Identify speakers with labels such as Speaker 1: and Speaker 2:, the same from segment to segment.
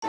Speaker 1: Ал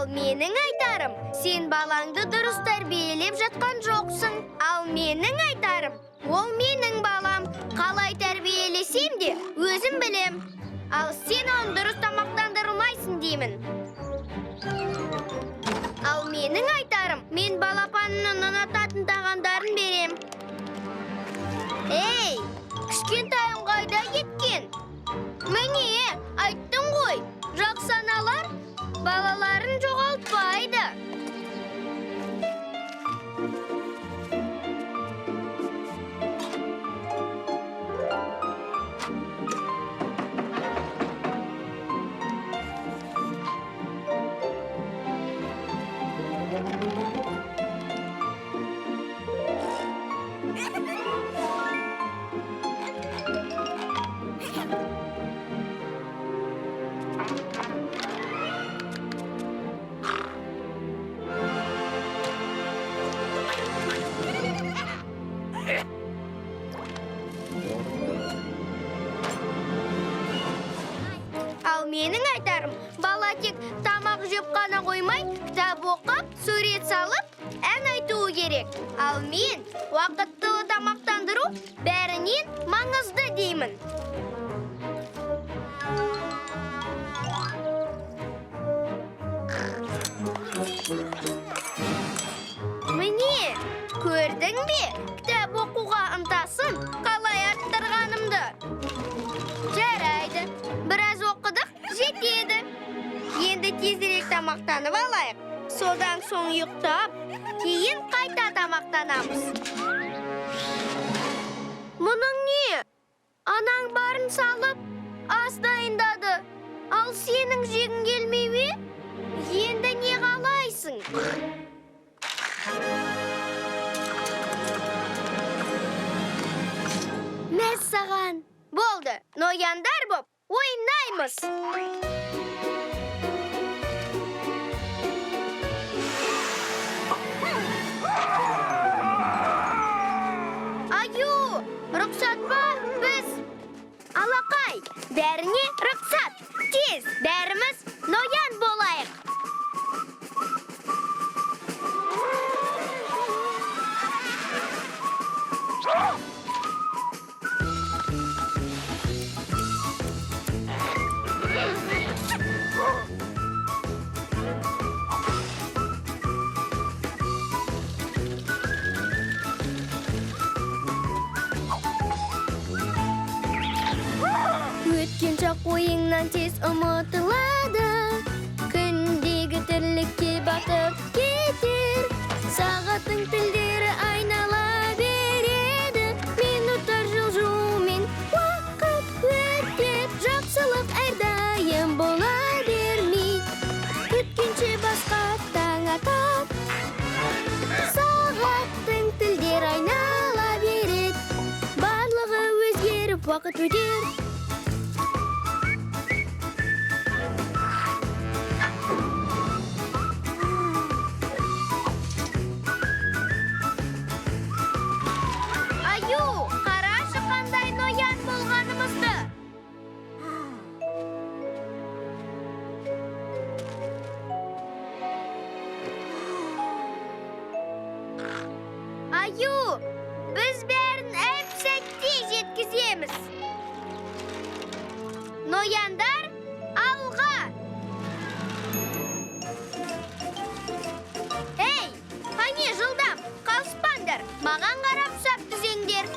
Speaker 1: менің айтарым, сен балаңды дұрыс тәрбиелеп жатқан жоқсың. Ал менің айтарым, ол менің балам. Қалай тәрбиелесем де, өзім білем. Ал сен оны дұрыс тамақтандырмайсың деймін. Ал менің айтарым, мен балапанның ұнататын тағамдарын берем. Ей, кішкентайым қайда кеткен? Міне, айттым ғой, жақсы аналар балаларын жоғалтпайды. Ал менің айтарым, бала тек тамақ жеп қана қоймай, кітап оқып, сурет салып, ән айтуы керек. Ал мен уақыттылы тамақтандыру бәрінен маңызды деймін. Міне, көрдің бе? Кітап оқуға ынтасын қалай арттырғанымды. Жарайды, біраз оқыдық, жетеді. Енді тезірек тамақтанып алайық. Содан соң ұйықтап, кейін қайта тамақтанамыз. Мұның не? Анаң барын салып, ас дайындады. Ал сенің жегің келмей ме? Енді не қалайсың? Мәссаған. Болды, нояндар боп, ойнаймыз. Аю, рұқсат па біз? Алақай, бәріне рұқсат. Тез, бәріміз ноян болайық. Өткен шақ ойыңнан тез ұмытылады. Күндегі тірлікке батып кетер. Сағаттың тілдері айнала береді. Минуттар жылжумен уақыт өтер. Жақсылық әрдайым бола бермейді. Өткенше басқа таң атап, сағаттың тілдері айнала береді. Барлығы өзгеріп уақыт өтер. Аю, қарашы қандай ноян болғанымызды. Аю, біз бәрін әп-сәтте жеткіземіз. Нояндар, алға! Ей, қане жылдам, қалыспаңдар, маған қарап сап түзеңдер.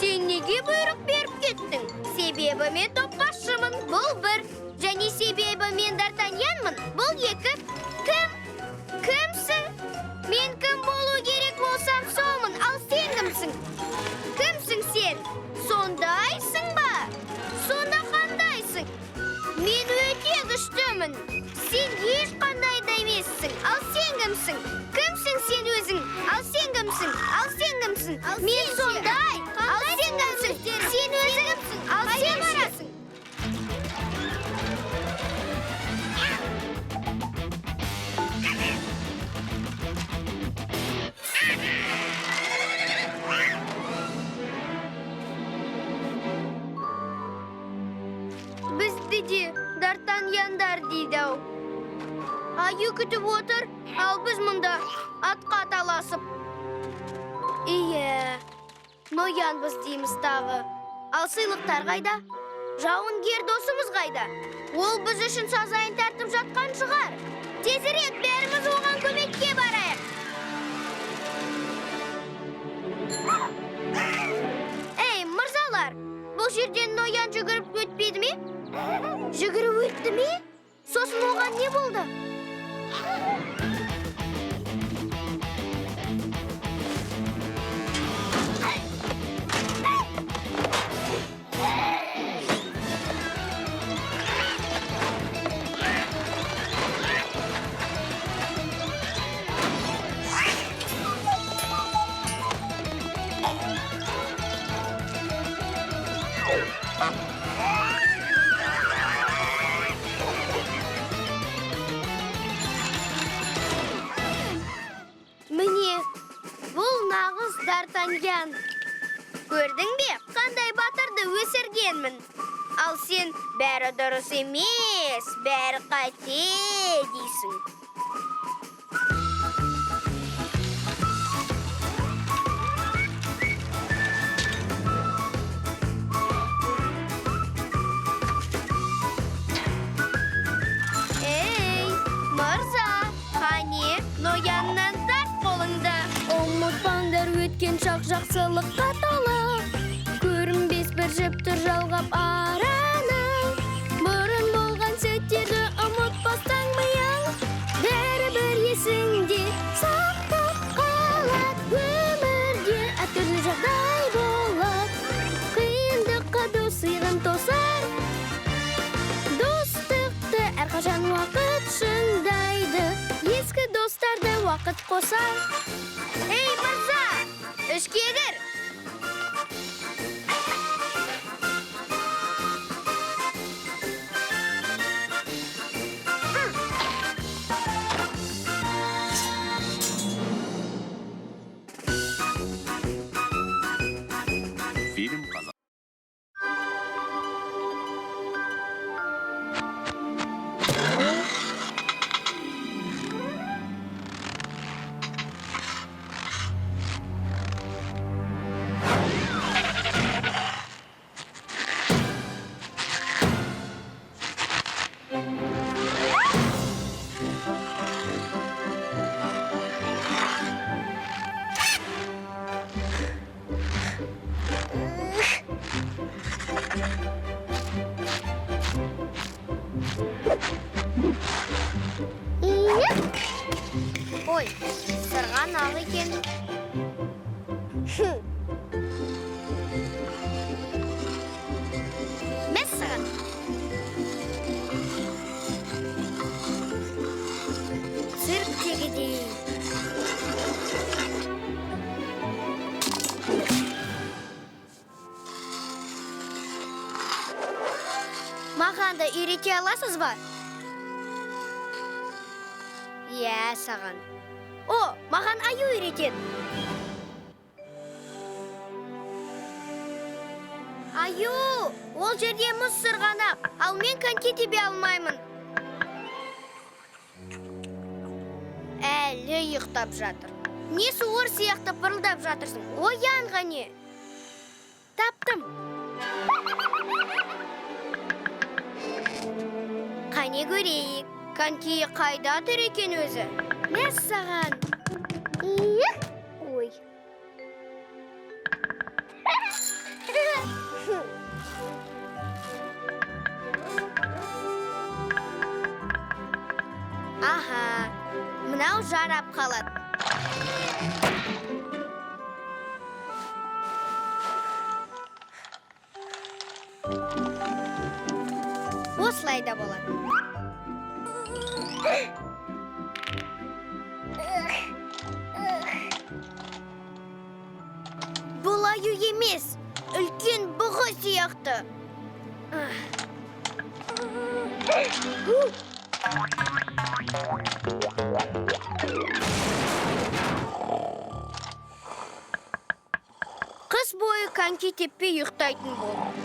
Speaker 1: Сен неге бұйрық беріп кеттің? Себебі мен топбасшымын, бұл бір. Және себебі мен Д'Артаньянмын, бұл екі. Кім? Кімсің? Мен кім болу керек болсам солмын, ал сен кімсің? Кімсің сен? Сондайсың ба? Сонда қандайсың? білемін. Сен ешқандай да емессің. Ал сен кімсің? Кімсің сен өзің? Ал сен кімсің? Ал сен кімсің? Мен сондай. Ал сен кімсің? Сен өзің кімсің? Ал сен барасың. Бізді де Д'Артаньяндар дейді-ау. Аю күтіп отыр, ал біз мұнда атқа таласып. Ие, ноянбыз дейміз тағы. Ал сыйлықтар қайда? Жауынгер досымыз қайда? Ол біз үшін сазайын тартып жатқан шығар. Тезірек бәріміз оған көмекке барайық. Ей, мырзалар, бұл жерден ноян жүгіріп өтпеді ме? Жүгіріп өтті ме? Сосын оған не болды? Міне, бұл нағыз Д'Артаньян. Көрдің бе, қандай батырды өсіргенмін. Ал сен бәрі дұрыс емес, бәрі қате дейсің. Ей, мырза, қане, нояннан тарт қолыңды. Ұмытпаңдар өткен шақ жақсылыққа толы. Көрінбес бір жіптір жалғап араны. Бұрын болған сәттерді ұмытпастан мияң. Бәрібір есіңде сақтап қалады. Өмірде әртүрлі жағдай болады. Қиындыққа дос иығын тосар. Достықты әрқашан уақыт шыңдайды. Ескі достарды уақыт қосар. Ей, мырза, ішке кір.
Speaker 2: Фильм «Казах».
Speaker 1: Ой, сырған ақ екен. Мәссаған. Цирктегідей. Маған да үйрете аласыз ба? Иә, саған. О, маған аю үйретеді. Аю, ол жерде мұз сырғанақ, ал мен коньки тебе алмаймын. Әлі ұйықтап жатыр. Не суыр сияқты пырылдап жатырсың? Оян ғане. Таптым. Қане көрейік. Коньки қайда тұр екен өзі? Мәссаған. Ой. Аха, мынау жарап қалады. Осылай да болады. Бұл аю емес, үлкен бұғы сияқты. Қыс бойы коньки теппей ұйықтайтын болды.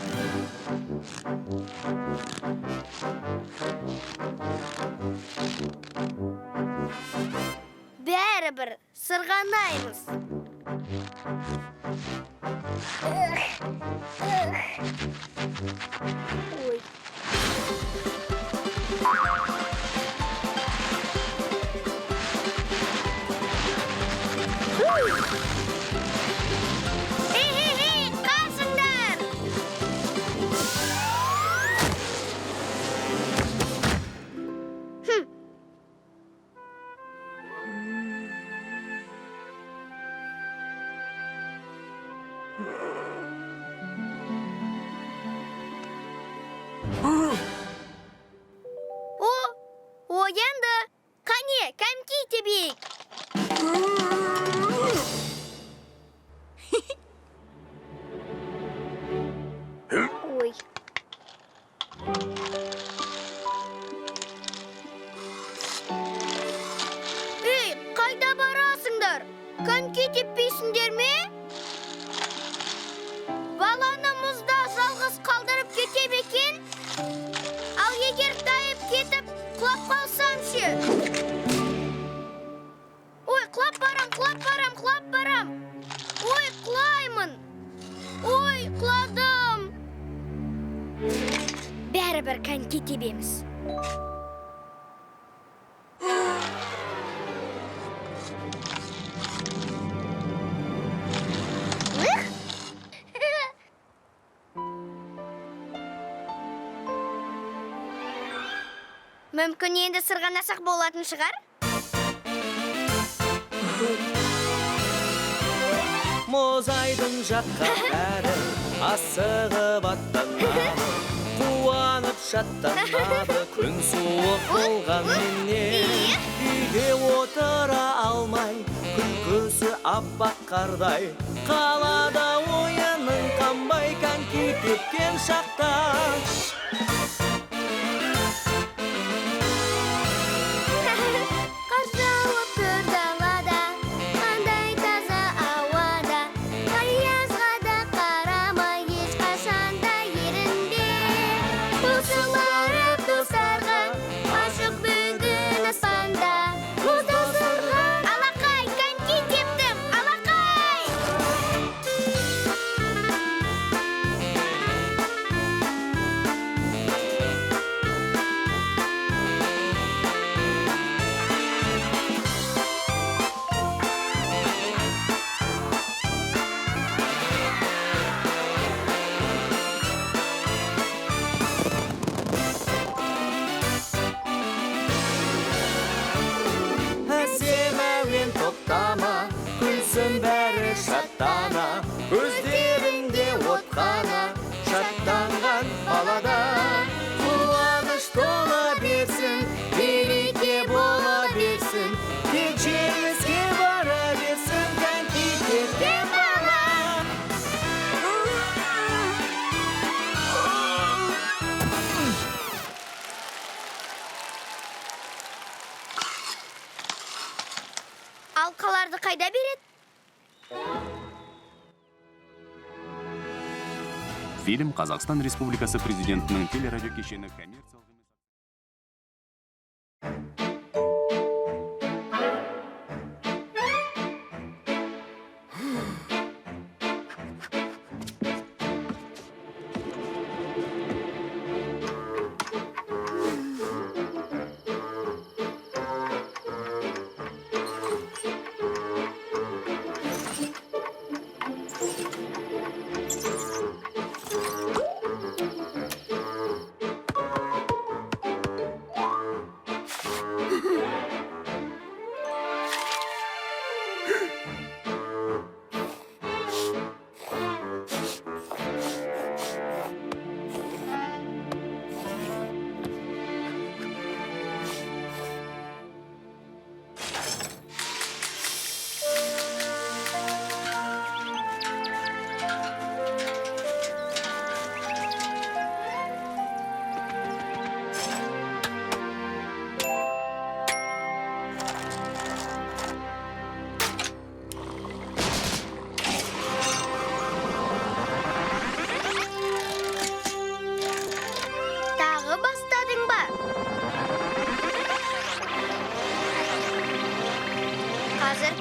Speaker 1: Бәрібір сырғанаймыз. Эй, қалсыңдар! Оянды! Қане, коньки тебейік! Ой. Ей, қайда барасыңдар? Коньки теппейсіңдер ме? Баланы мұзда жалғыз қалдырып кете бекен? Ал егер тайып кетіп, құлап қалсам ше? Ой, құлап барам. Ой, құлаймын. Ой, құладым. Бәрібір коньки тебеміз. Мүмкін енді сырғанасақ болатын шығар?
Speaker 2: Мұз айдын жаққа бәрі асығып аттанады, қуанып шаттанады, күн суық болғанменен. Үйде отыра алмай, күлкісі аппақ қардай, қалада ойының қанбай, коньки тепкен шақта. Күлсін бәрі шаттана, көздерінде от қана, шаттанған балада. Қуаныш тола берсін, береке бола берсін, тек жеңіске бара берсін, коньки тепкен бала.
Speaker 1: Алқаларды қайда береді?
Speaker 3: Фильм Қазақстан Республикасы президентінің телерадио кешені коммерциялық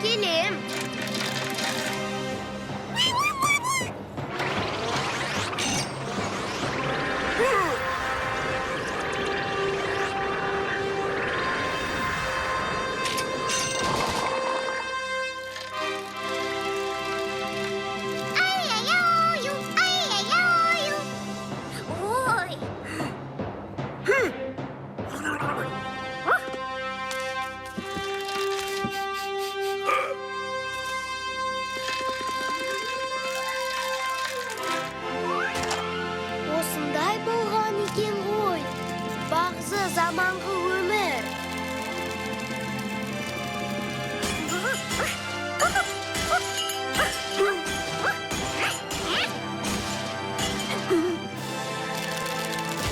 Speaker 1: келем. Ай-яй-яй-ю, ай-яй-яй-ю. Ой. Осындай болған екен ғой. Бағзы заманғы өмір.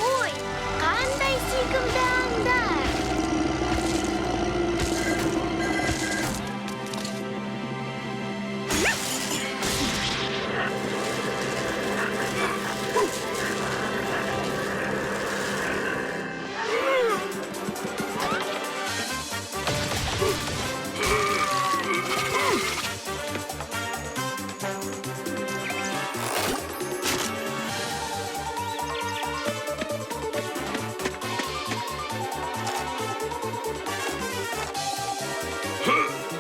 Speaker 1: Ой, қандай сүйкімді аңдар.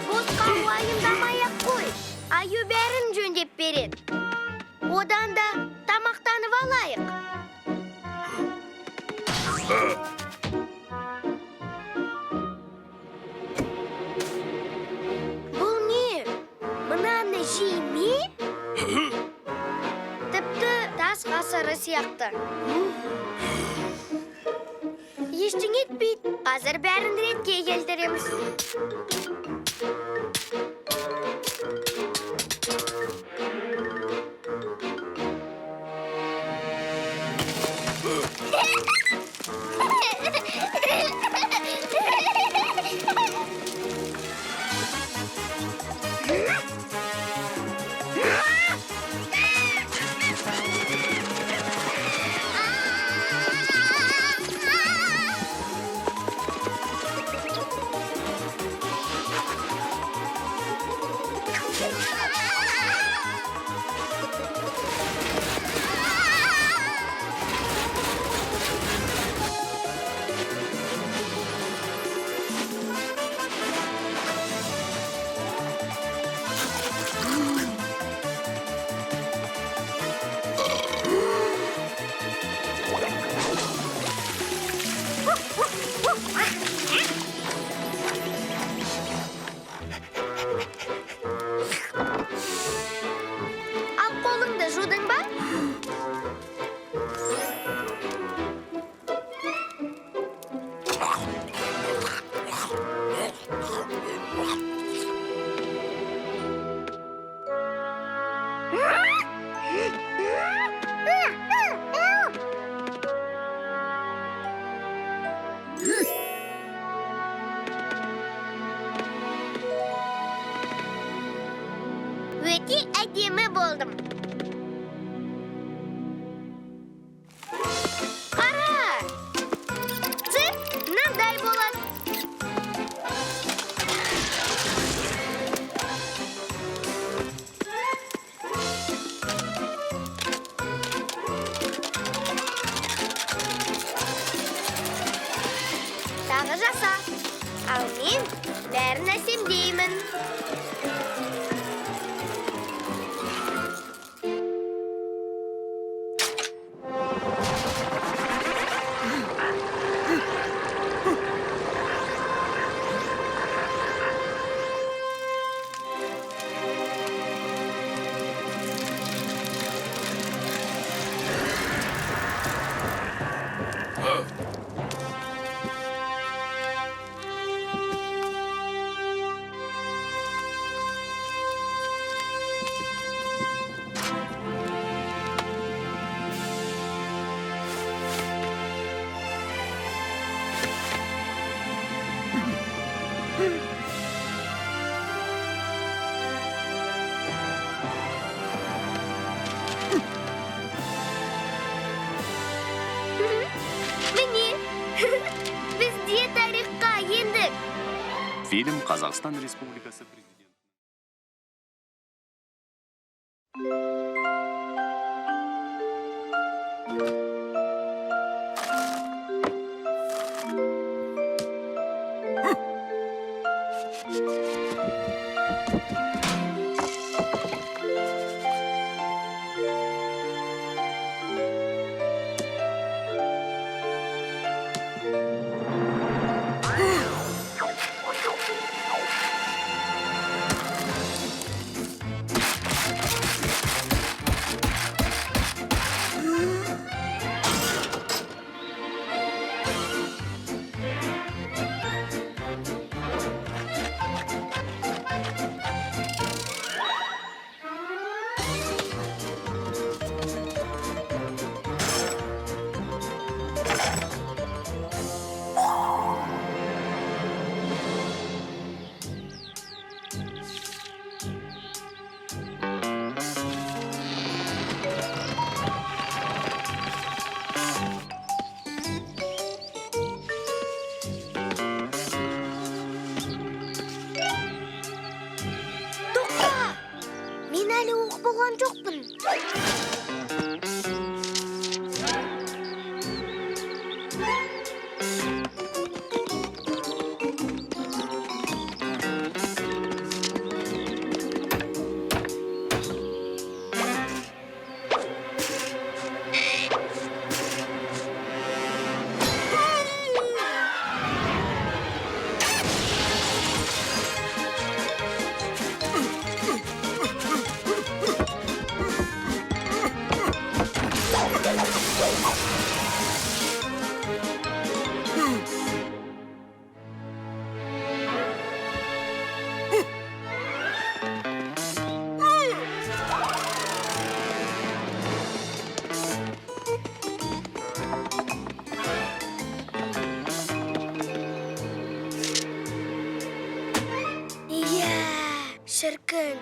Speaker 1: Босқа уайымдамай-ақ қой. Аю бәрін жөндеп береді. Одан да тамақтанып алайық. Бұл не? Мынаны жей ме? Тіпті тас ғасыры сияқты. Ештеңе етпейді. Қазір бәрін ретке келтіреміз. Ал қолыңды жудың ба? Өте әдемі болдым. Қара! Цып, мынандай болады. Тағы жаса. Ал мен бәрін әсемдеймін.
Speaker 3: Фильм Қазақстан Республикасы президенті
Speaker 1: Тоқта! Мен әлі оқып болған жоқпын. Шіркін,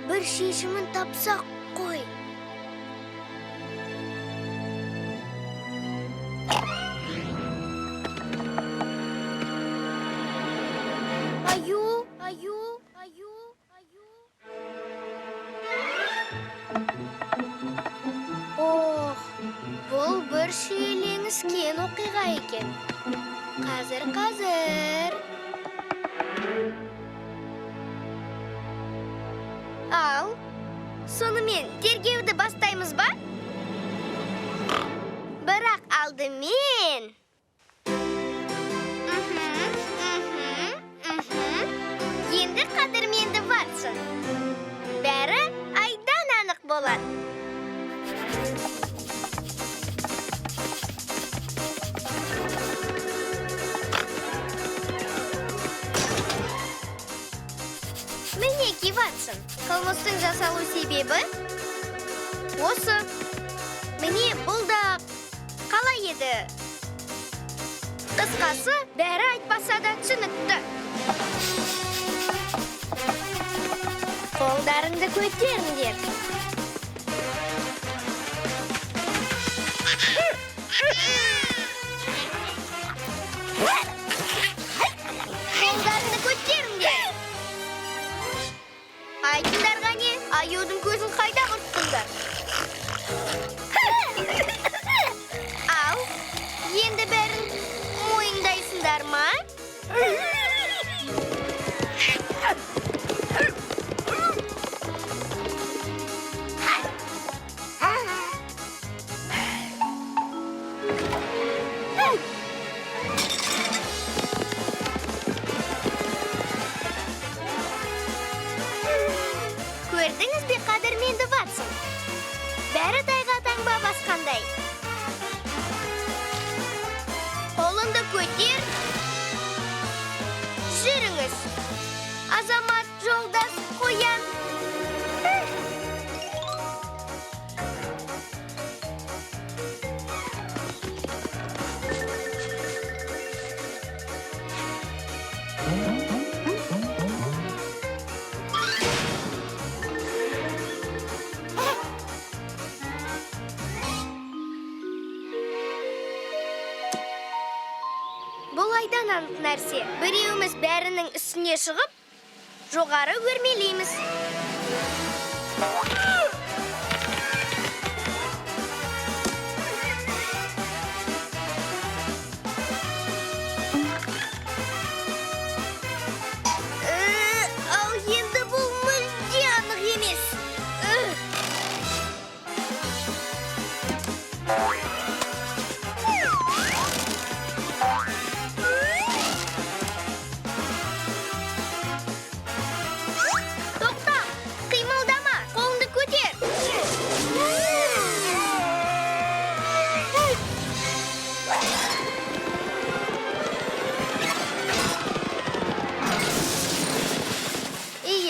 Speaker 1: бір шешімін тапсақ қой. Аю. Ох, бұл бір шиеленіскен оқиға екен. Қазір. Ал, сонымен тергеуді бастаймыз ба? Бірақ алдымен. Енді қадірменді Ватсон. Бәрі айдан анық болады. Мінеки, Ватсон, қылмыстың жасалу себебі осы. Міне бұл да қалай еді? Қысқасы, бәрі айтпаса да түсінікті. Қолдарыңды көтеріңдер. Қолдарыңды көтеріңдер. Айтыңдар ғане, аюдың көзін қайда құрттыңдар? Ал, енді бәрін мойындайсыңдар ма? Көрдіңіз бе, қадірменді Ватсон? Бәрі тайға таңба басқандай. Қолыңды көтер. Жүріңіз. Азамат, жолдас, қоян. Бұл айдан анық нәрсе. Біреуіміз бәрінің үстіне шығып, жоғары өрмелейміз.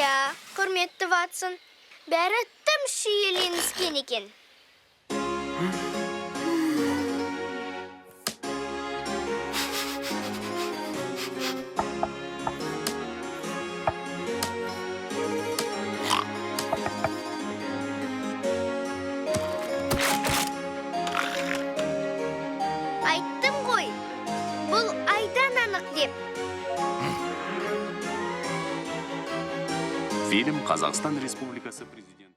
Speaker 1: иә, құрметті Ватсон. Бәрі тым шиеленіскен екен. Айттым ғой, бұл айдан анық деп.
Speaker 3: Фильм Қазақстан Республикасы президенті